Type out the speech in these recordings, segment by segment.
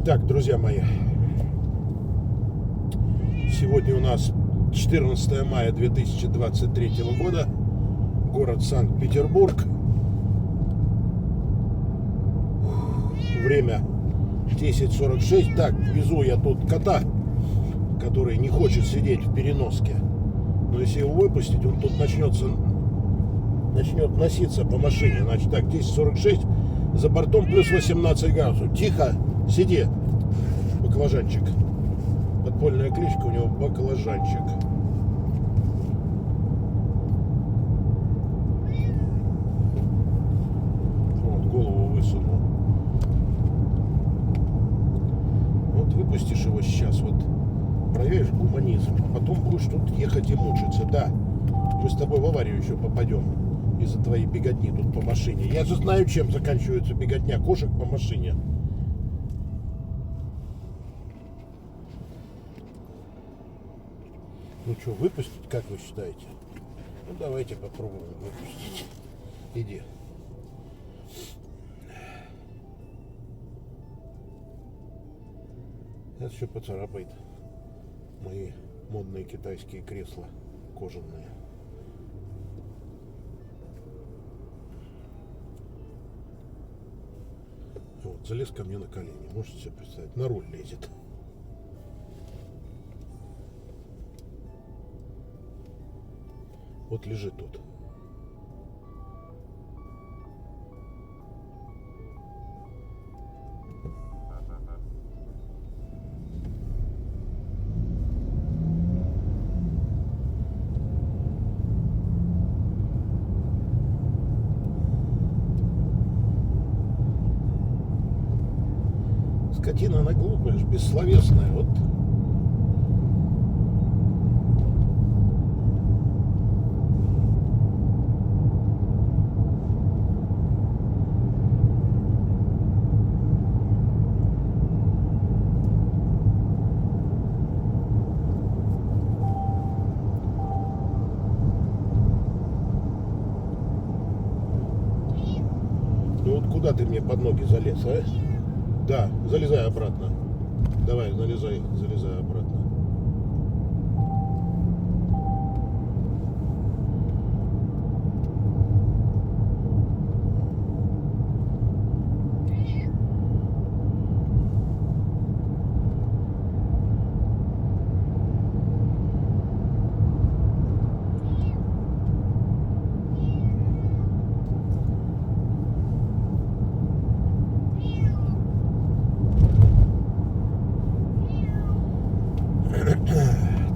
Так, друзья мои, сегодня у нас 14 мая 2023 года, город Санкт-Петербург. Время 10:46. Так, везу я тут кота, который не хочет сидеть в переноске. Но если его выпустить, он тут начнет носиться по машине. Значит, так, 10:46, за бортом плюс 18 градусов. Тихо, сиди, баклажанчик. Подпольная кличка у него баклажанчик. Вот, голову высунул. Вот выпустишь его сейчас, вот проявишь гуманизм, а потом будешь тут ехать и мучиться. Да, мы с тобой в аварию еще попадем из-за твоей беготни тут по машине. Я же знаю, чем заканчивается беготня кошек по машине. Ну что, выпустить, как вы считаете? Ну давайте попробуем выпустить. Иди. Это еще поцарапает мои модные китайские кресла кожаные. Вот, залез ко мне на колени. Можете себе представить? На руль лезет. Вот лежит тут. Скотина, она глупая, бессловесная. Вот. Ну вот куда ты мне под ноги залез, а? Да, залезай обратно. Давай, залезай обратно.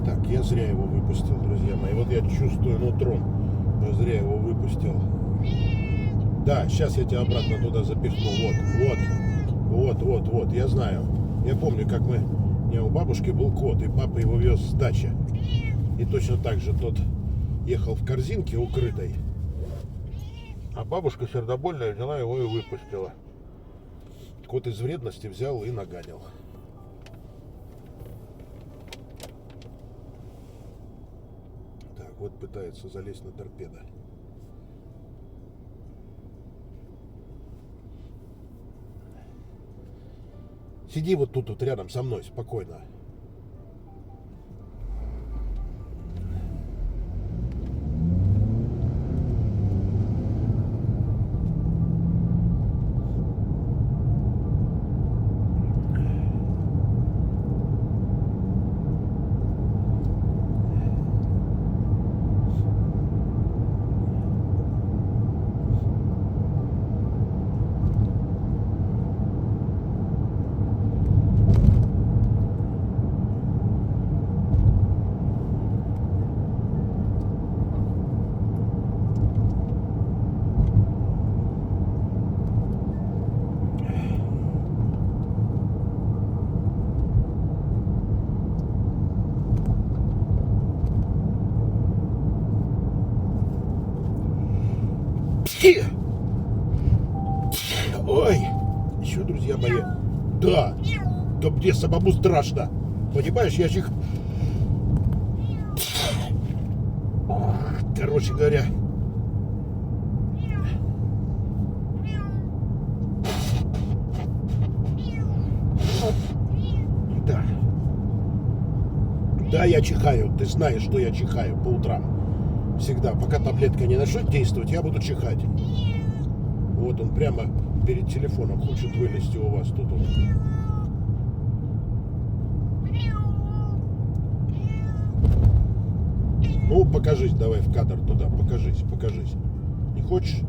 Так, я зря его выпустил, друзья мои. Вот я чувствую нутром, я зря его выпустил. Да, сейчас я тебя обратно туда запихну. Вот, я знаю. Я помню, как у меня у бабушки был кот, и папа его вез с дачи. И точно так же тот ехал в корзинке укрытой, а бабушка сердобольная взяла его и выпустила. Кот из вредности взял и нагадил. Вот пытается залезть на торпедо. Сиди вот тут вот рядом со мной спокойно. Ой, еще, друзья мои, да мне самому страшно, понимаешь, я же их, короче говоря, Да, я чихаю. Ты знаешь, что я чихаю по утрам. Всегда. Пока таблетка не начнет действовать, я буду чихать. Вот он прямо перед телефоном хочет вылезти у вас тут. Вот. Ну, покажись, давай в кадр туда. Покажись, покажись. Не хочешь?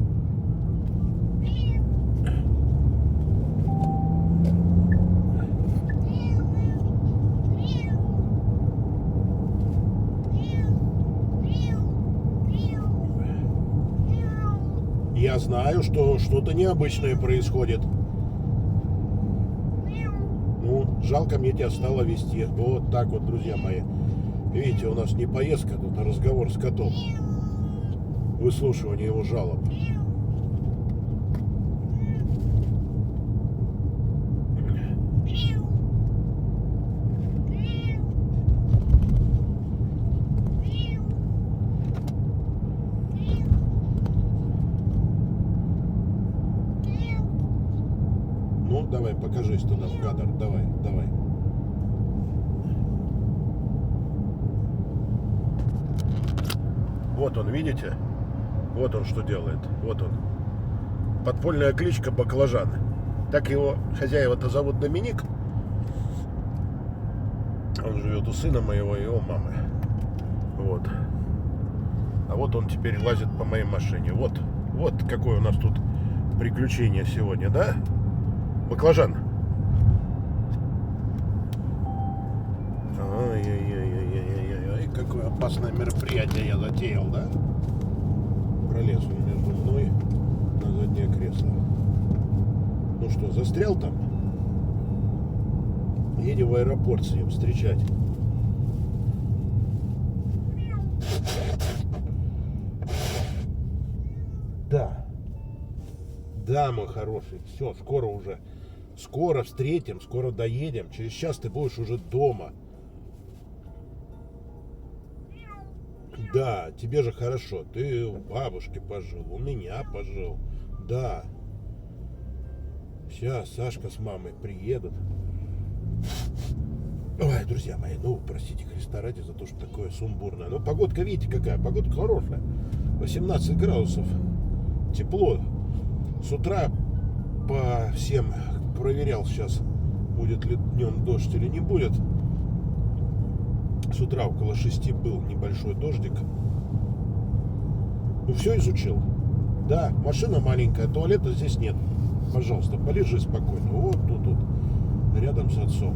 Я знаю, что что-то необычное происходит. Ну, жалко мне тебя стало вести. Вот так вот, друзья мои. Видите, у нас не поездка тут, а разговор с котом. Выслушивание его жалоб. Ну, давай, покажись туда в кадр. Давай, давай. Вот он, видите? Вот он что делает. Вот он. Подпольная кличка Баклажан. Так его хозяева-то зовут Доминик. Он живет у сына моего и у мамы. Вот. А вот он теперь лазит по моей машине. Вот. Вот какое у нас тут приключение сегодня, да? Баклажан. Ай-яй-яй-яй-яй-яй. Какое опасное мероприятие я затеял, да? Пролез он между мной на заднее кресло. Ну что, застрял там? Едем в аэропорт с ним встречать. Да. Да, мой хороший. Все, скоро уже. Скоро встретим, скоро доедем. Через час ты будешь уже дома. Да, тебе же хорошо. Ты у бабушки пожил, у меня пожил. Да. Сейчас Сашка с мамой приедут. Ой, друзья мои, ну, простите Христа ради за то, что такое сумбурное. Но погодка, видите, какая? Погодка хорошая. 18 градусов. Тепло. С утра по всем проверял сейчас, будет ли днем дождь или не будет. С утра около 6 был небольшой дождик. Ну, все изучил. Да, машина маленькая, туалета здесь нет. Пожалуйста, полежи спокойно. Вот тут, рядом с отцом.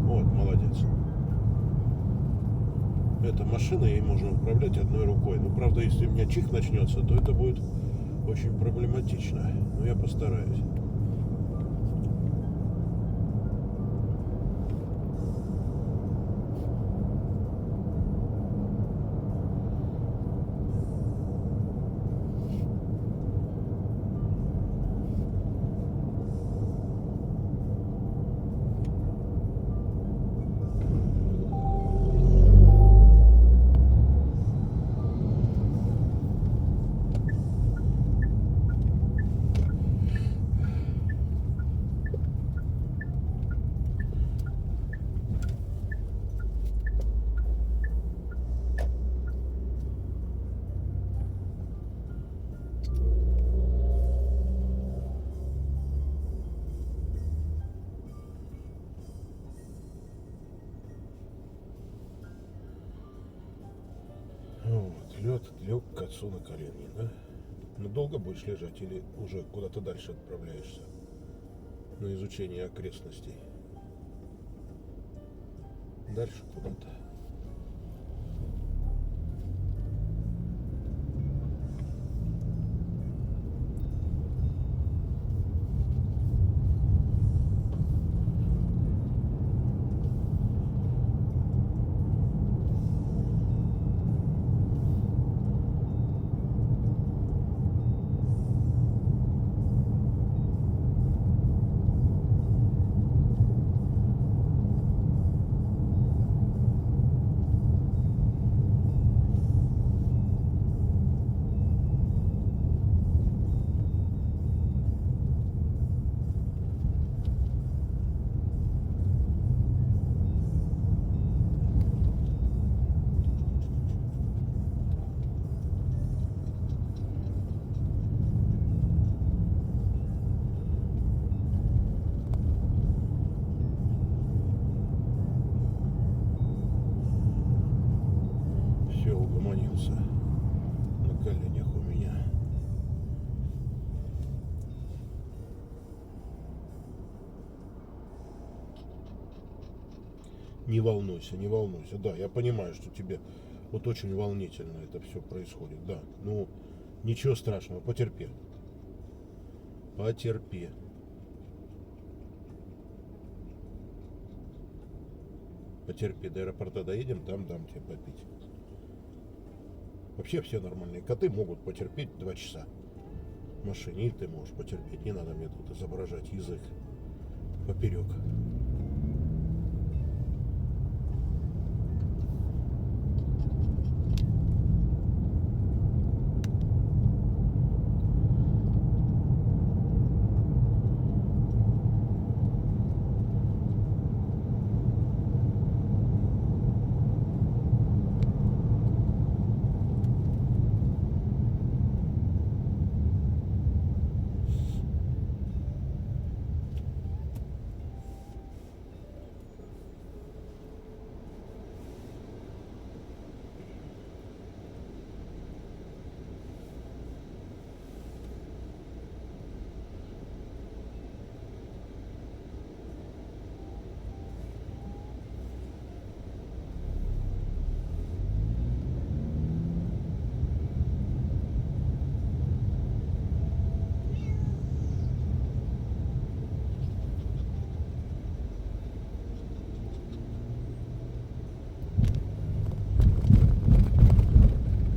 Вот, молодец. Эта машина, ей можно управлять одной рукой. Ну, правда, если у меня чих начнется, то это будет очень проблематично. Но я постараюсь. Лег к отцу на колени, да? Ну, долго будешь лежать или уже куда-то дальше отправляешься на изучение окрестностей? Дальше куда-то. Не волнуйся, не волнуйся. Да, я понимаю, что тебе вот очень волнительно это все происходит. Да, ну ничего страшного, потерпи. Потерпи. Потерпи, до аэропорта доедем, там дам тебе попить. Вообще все нормальные коты могут потерпеть 2 часа в машине, и ты можешь потерпеть. Не надо мне тут изображать язык поперек.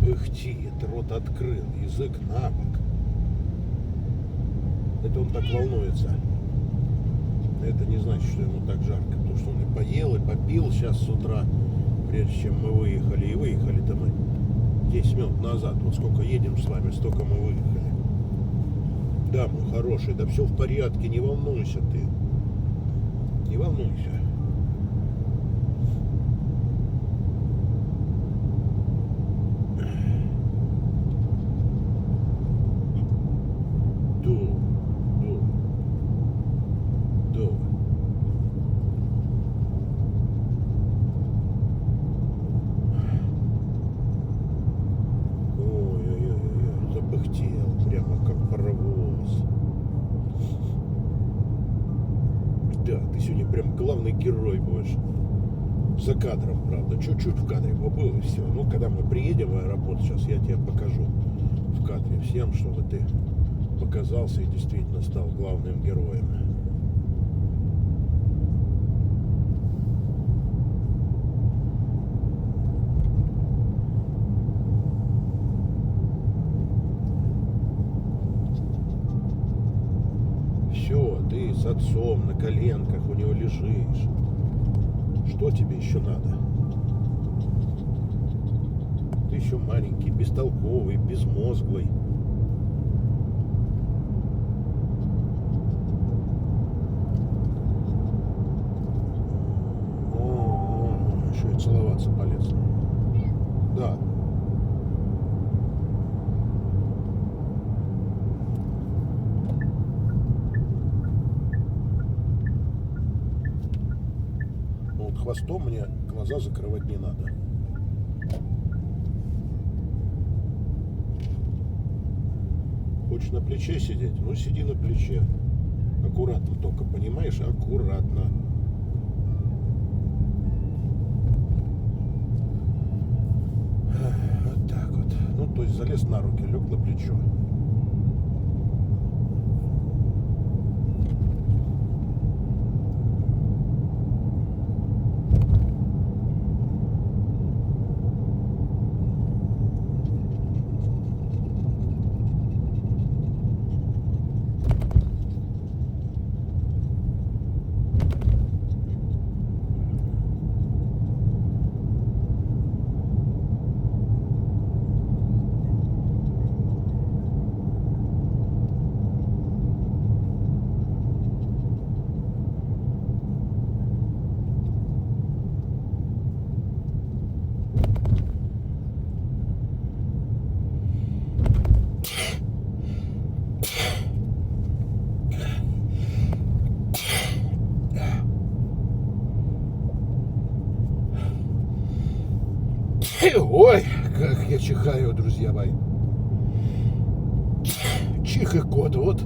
Пыхтит, рот открыл, язык на бок. Это он так волнуется. Это не значит, что ему так жарко, потому что он и поел, и попил сейчас с утра, прежде чем мы выехали. И выехали-то мы 10 минут назад. Вот сколько едем с вами, столько мы выехали. Да, мой хороший, да все в порядке, не волнуйся ты. Не волнуйся. Прямо как паровоз. Да, ты сегодня прям главный герой будешь. За кадром, правда. Чуть-чуть в кадре побыл, и все. Ну, когда мы приедем в аэропорт, сейчас я тебе покажу в кадре всем, чтобы ты показался и действительно стал главным героем. Все, ты с отцом на коленках у него лежишь. Что тебе еще надо? Ты еще маленький, бестолковый, безмозглый. Еще и целоваться полез. Да. Вот хвостом мне глаза закрывать не надо. Хочешь на плече сидеть? Ну, сиди на плече. Аккуратно только, понимаешь? Аккуратно. Вот так вот. Ну, то есть залез на руки, лег на плечо. Ой, как я чихаю, друзья мои. Чих и кот, вот.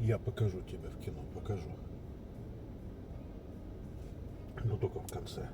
Я покажу тебе в кино, покажу. Но только в конце.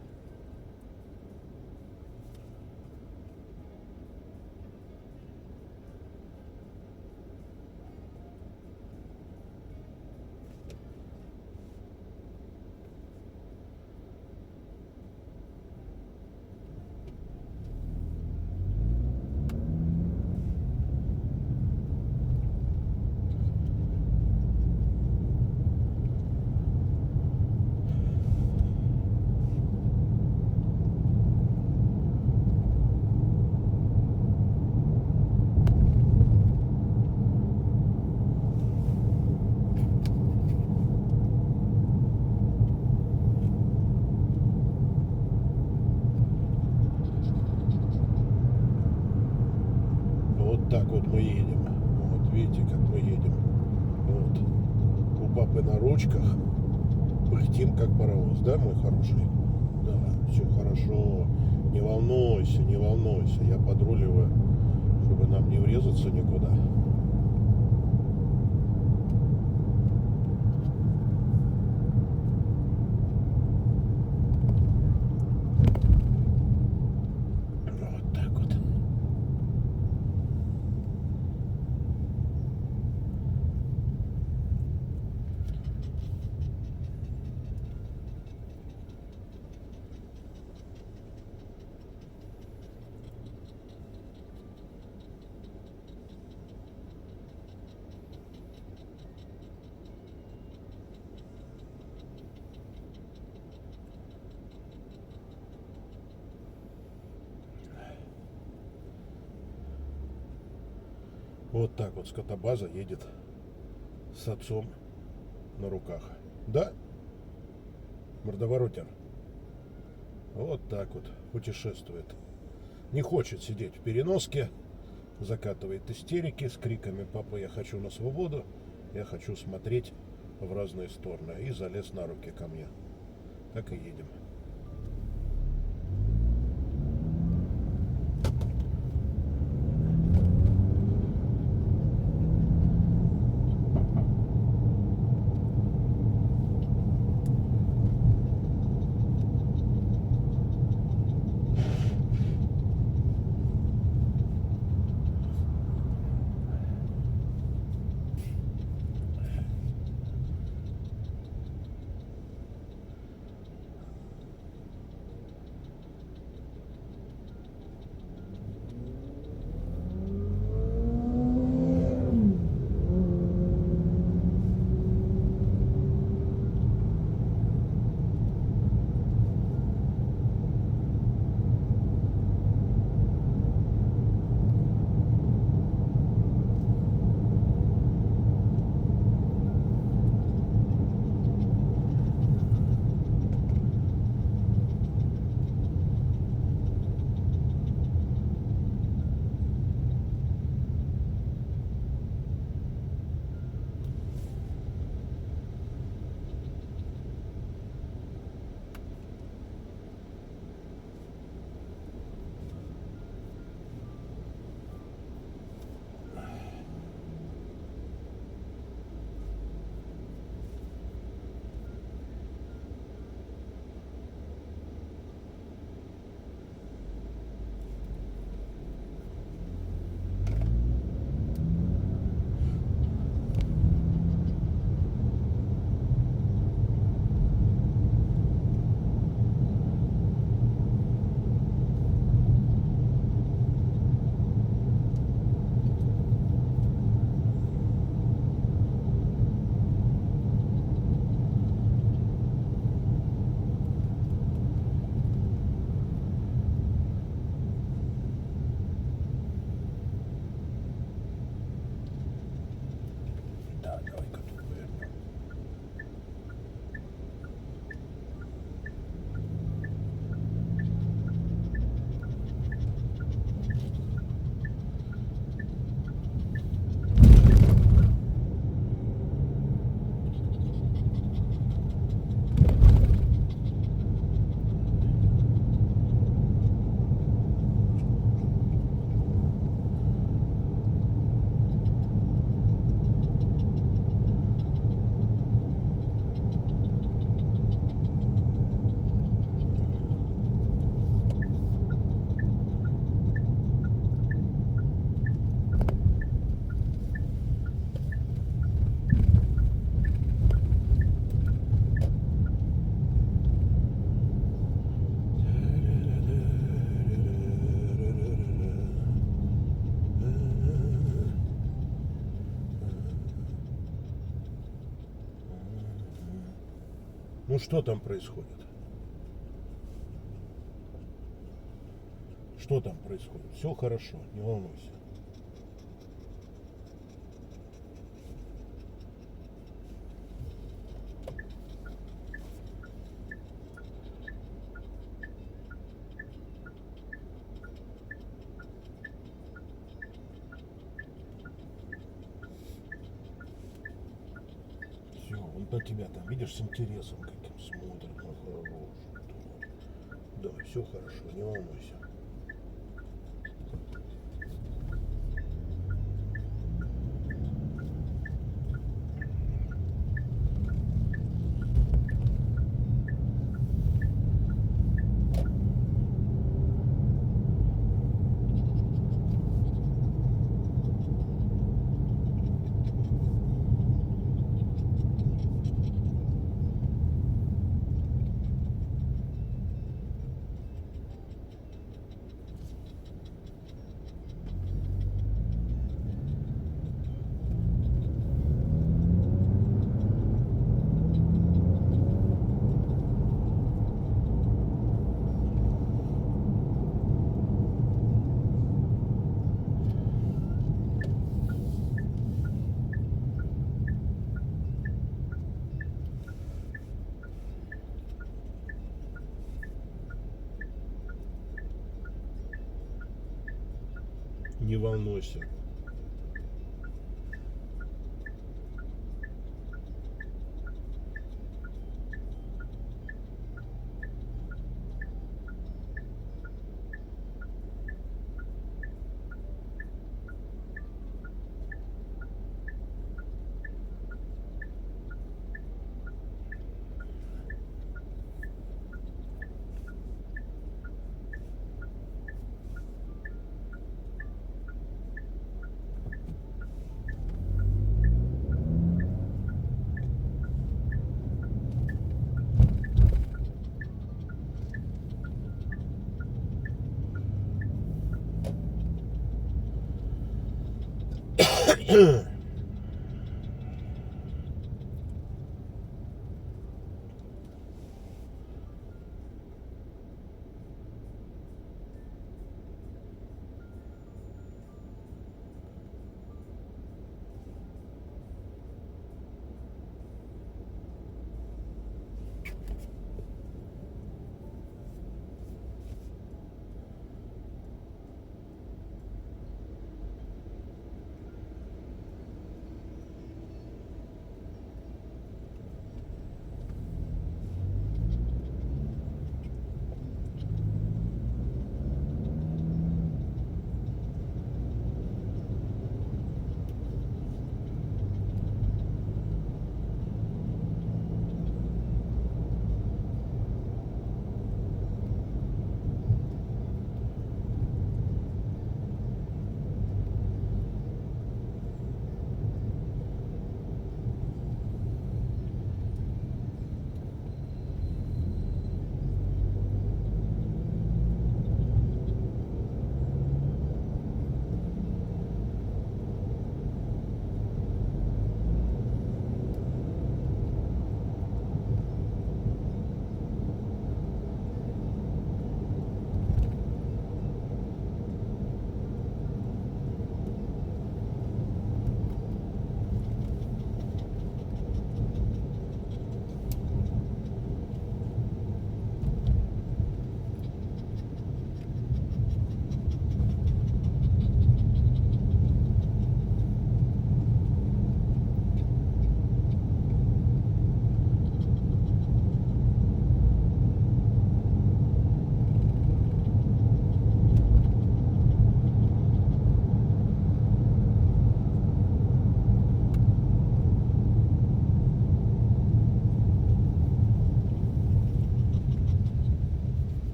Вот так вот мы едем. Вот видите, как мы едем. Вот. У папы на ручках пыхтим, как паровоз, да, мой хороший? Да, все хорошо. Не волнуйся, не волнуйся. Я подруливаю, чтобы нам не врезаться никуда. Вот так вот. Вот так вот скотобаза едет с отцом на руках. Да, мордоворотер? Вот так вот путешествует. Не хочет сидеть в переноске, закатывает истерики с криками: «Папа, я хочу на свободу, я хочу смотреть в разные стороны». И залез на руки ко мне. Так и едем. Ну что там происходит? Что там происходит? Все хорошо, не волнуйся. Все, он на тебя там, видишь, с интересом каким смотрит, на хороший. Да, все хорошо, не волнуйся. Не волнуйся.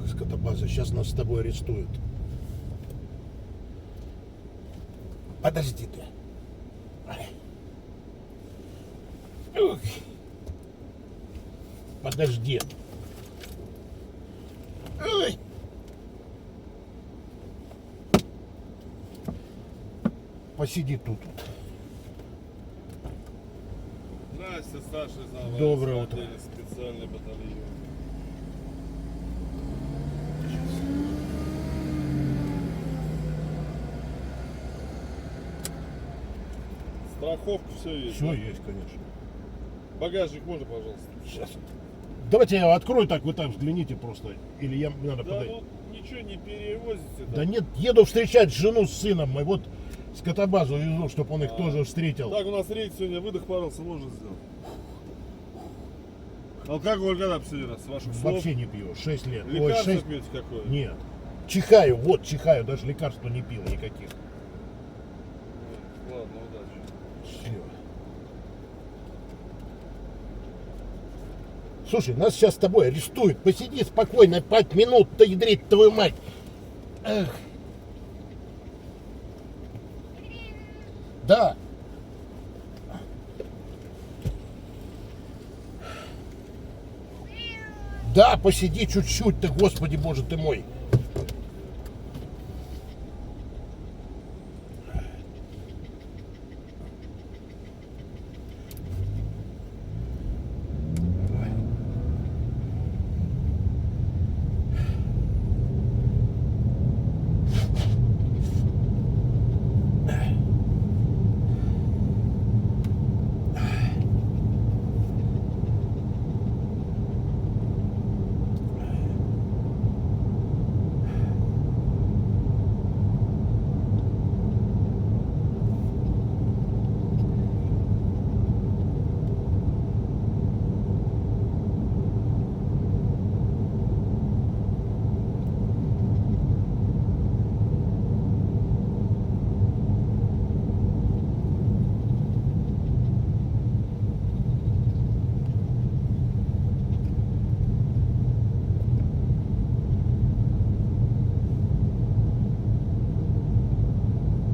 Скотобаза, сейчас нас с тобой арестуют. Подожди ты. Ух. Подожди. Ой. Посиди тут. Здрасте. Здрасте, старший знал. Доброе утро. Специальный батальон. Страховка, все есть. Все есть, конечно. Багажник можно, пожалуйста? Сейчас. Давайте я открою так, вы там взгляните просто. Или я надо Да, подойти. ну ничего не перевозите. Да нет, еду встречать жену с сыном. Мы вот скотобазу везу, чтобы он их тоже встретил. Так, у нас рейс сегодня, выдох порылся, можно сделать. Алкоголь когда последний раз, с ваших слов? Вообще не пью, 6 лет. Ой, Лекарство 6... пьете какое? Нет. Чихаю, вот чихаю, даже лекарства не пил никаких. Ладно, удачи. Все. Слушай, нас сейчас с тобой арестуют. Посиди спокойно 5 минут-то, ядрить твою мать. Эх. Да. Да, посиди чуть-чуть ты, Господи Боже ты мой.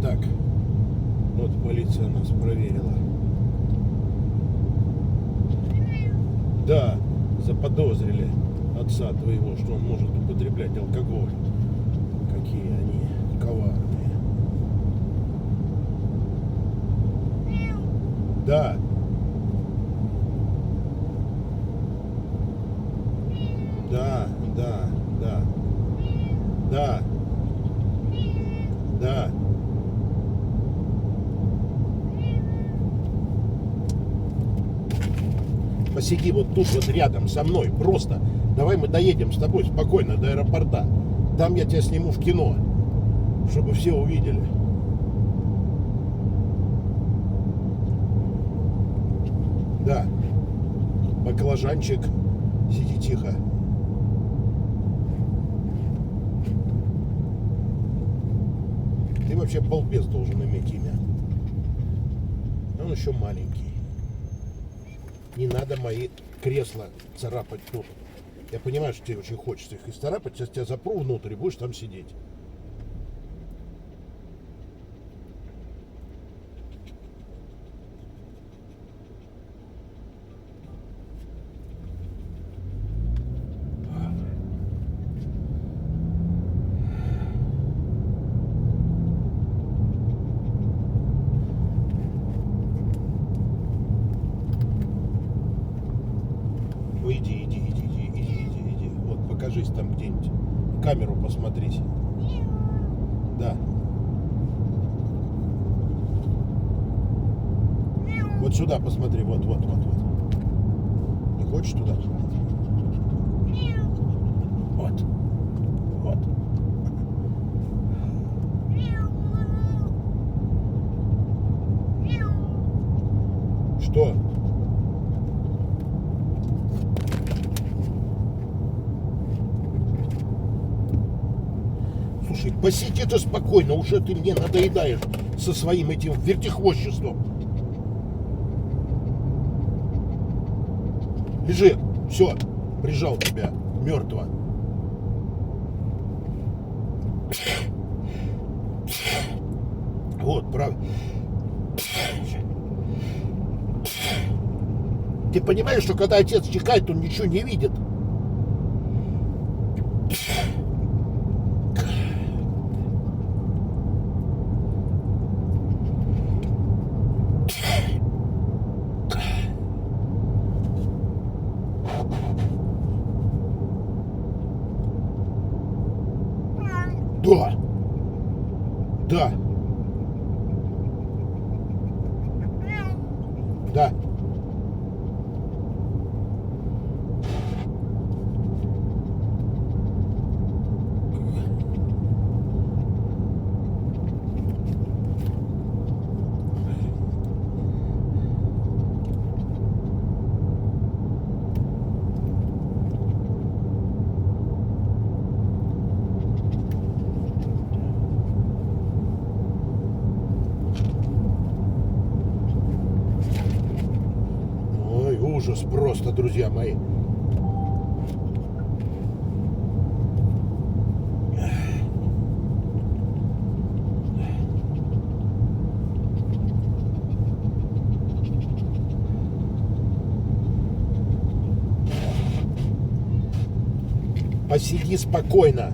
Так, вот полиция нас проверила. Да, заподозрили отца твоего, что он может употреблять алкоголь. Какие они коварные. Да. Да, да, да. Да. Да. Посиди вот тут вот рядом со мной, просто. Давай мы доедем с тобой спокойно до аэропорта. Там я тебя сниму в кино, чтобы все увидели. Да. Баклажанчик. Сиди тихо. Ты вообще балбес должен иметь имя. Он еще маленький. Не надо мои кресла царапать тут. Я понимаю, что тебе очень хочется их исцарапать. Сейчас тебя запру внутрь и будешь там сидеть. Ну иди, иди. Вот, покажись там где-нибудь. В камеру посмотрись. Да. Вот сюда посмотри, вот. Не хочешь туда? Вот. Вот. Что? Слушай, посиди ты спокойно, уже ты мне надоедаешь со своим этим вертихвостчеством. Лежи, все, прижал тебя, мертво. Вот, правда. Ты понимаешь, что когда отец чихает, он ничего не видит? Да. Ой, ужас просто, друзья мои. Посиди спокойно.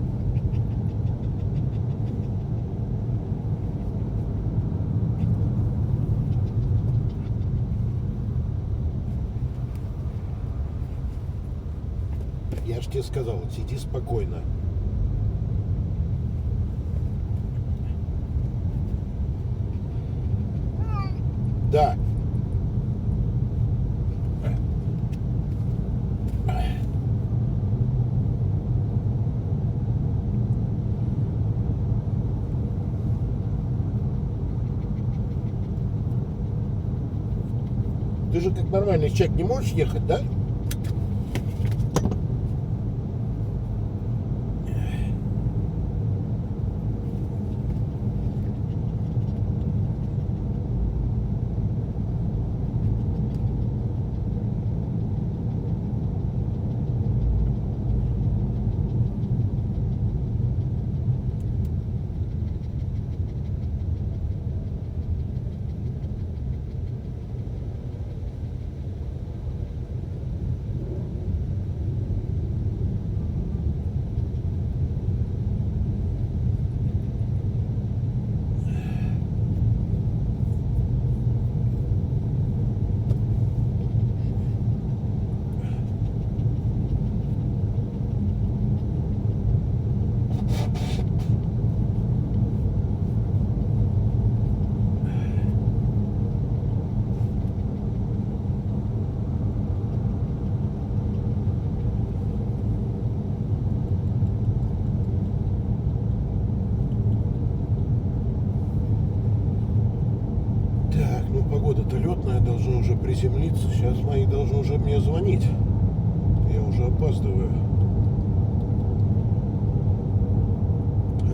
Я ж тебе сказал, сиди спокойно. Да. Ты же как нормальный человек не можешь ехать, да? Так, ну погода-то летная, должна уже приземлиться. Сейчас мои должны уже мне звонить. Я уже опаздываю.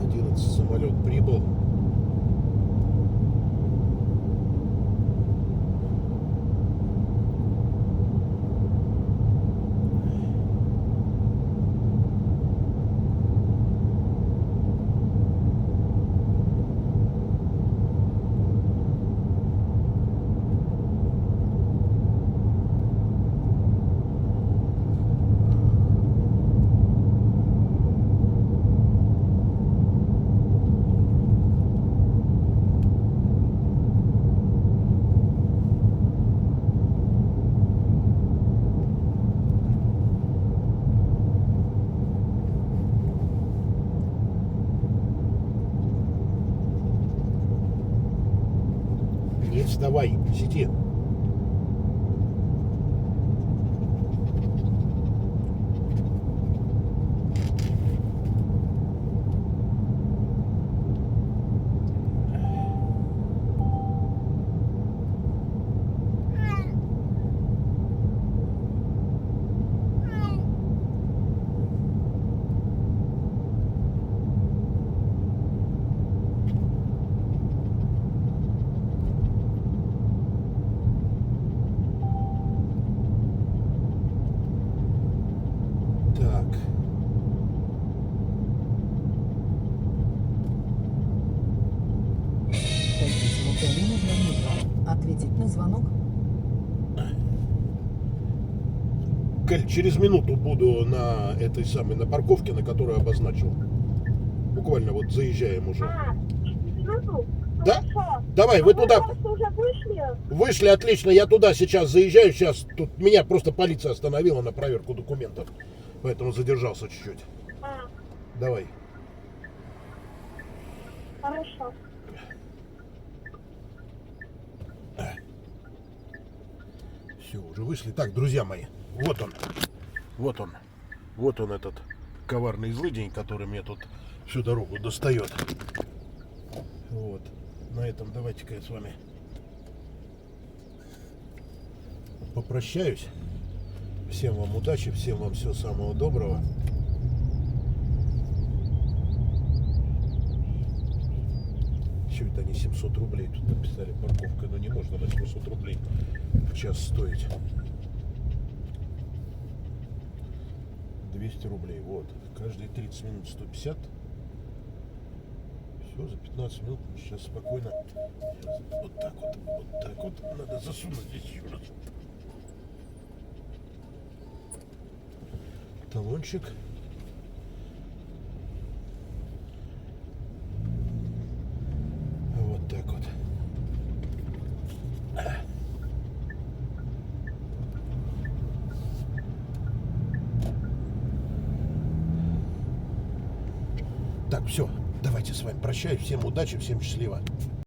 11 самолет прибыл. Не вставай, сиди. Так. Ответить на звонок. Коль, через минуту буду на этой самой, на парковке, на которую обозначил. Буквально вот заезжаем уже. Минуту? Да? Хорошо. Давай, вы А туда. просто уже вышли? Вышли, отлично, я туда сейчас заезжаю. Сейчас тут меня просто полиция остановила на проверку документов. Поэтому задержался чуть-чуть. А, Давай. хорошо. Все, уже вышли. Так, друзья мои, вот он. Вот он. Вот он, этот коварный злыдень, который мне тут всю дорогу достает. Вот. На этом давайте-ка я с вами попрощаюсь. Всем вам удачи, всем вам всего самого доброго. Еще это они 700 рублей тут написали парковка, но не можно на 700 рублей в час стоить. 200 рублей, вот. Каждые 30 минут 150. Все, за 15 минут мы сейчас спокойно. Вот так вот, вот так вот. Надо засунуть здесь еще раз. Талончик. Вот так вот. Так, все, давайте с вами прощаюсь. Всем удачи, всем счастливо.